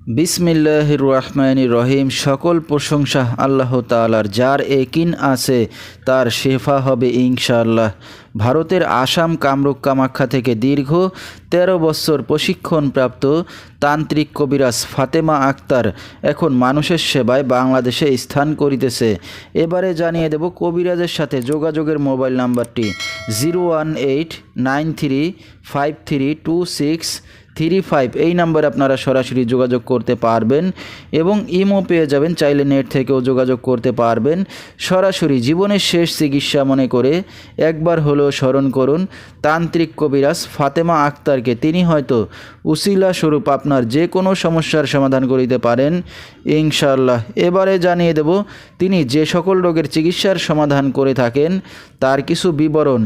বিসমিল্লাহির রহমানির রহিম। সকল প্রশংসা আল্লাহ তাআলার, যার একিন আছে তার শেফা হবে ইনশাআল্লাহ। ভারতের আসাম কামরূপ কামাখ্যা থেকে দীর্ঘ ১৩ বছর প্রশিক্ষণপ্রাপ্ত তান্ত্রিক কবিরাজ ফাতেমা আক্তার এখন মানুষের সেবায় বাংলাদেশে স্থান করিতেছে। এবারে জানিয়ে দেব কবিরাজের সাথে যোগাযোগের মোবাইল নাম্বারটি 01893532635। এই নাম্বারে আপনারা সরাসরি যোগাযোগ করতে পারবেন এবং ইমো পেয়ে যাবেন, চাইলে নেট থেকেও যোগাযোগ করতে পারবেন। সরাসরি জীবনের শেষ চিকিৎসা মনে করে একবার হলেও স্মরণ করুন তান্ত্রিক কবিরাজ ফাতেমা আক্তারকে। তিনি হয়তো উসিলা স্বরূপ আপনার যে কোনো সমস্যার সমাধান করিতে পারেন ইনশাআল্লাহ। এবারে জানিয়ে দেব তিনি যে সকল রোগের চিকিৎসার সমাধান করে থাকেন তার কিছু বিবরণ।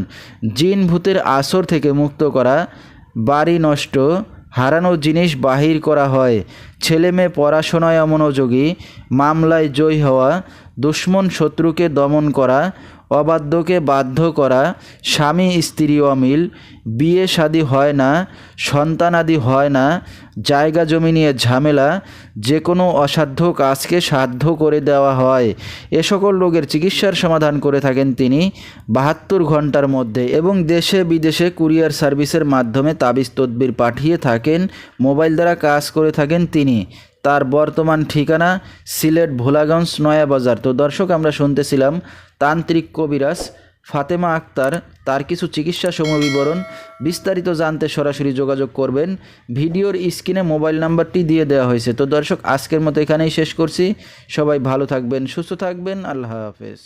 জিন ভূতের আসর থেকে মুক্ত করা, বাড়ি নষ্ট, হারানো জিনিস বাহির করা হয়, ছেলে মেয়ে পড়াশোনায় অমনোযোগী, মামলায় জয়ী হওয়া, দুশ্মন শত্রুকে দমন করা, অবাধ্যকে বাধ্য করা, স্বামী স্ত্রী অমিল, বিয়ে শাদী হয় না, সন্তানাদি হয় না, জায়গা জমি নিয়ে ঝামেলা, যে কোনো অসাধ্য কাজকে সাধ্য করে দেওয়া হয়। এ সকল রোগের চিকিৎসার সমাধান করে থাকেন তিনি ৭২ ঘন্টার মধ্যে এবং দেশে বিদেশে কুরিয়ার সার্ভিসের মাধ্যমে তাবিজ তদবির পাঠিয়ে থাকেন, মোবাইল দ্বারা কাজ করে থাকেন তিনি। তার বর্তমান ঠিকানা সিলেট ভোলাগঞ্জ নয়াবাজার। তো দর্শক, আমরা শুনতেছিলাম তান্ত্রিক কবিরাজ ফাতেমা আক্তার, তার কিছু চিকিৎসা সমবিবরণ। বিস্তারিত জানতে সরাসরি যোগাযোগ করবেন। ভিডিওর স্ক্রিনে মোবাইল নাম্বারটি দিয়ে দেওয়া হয়েছে। তো দর্শক, আজকের মতো এখানেই শেষ করছি। সবাই ভালো থাকবেন, সুস্থ থাকবেন। আল্লাহ হাফেজ।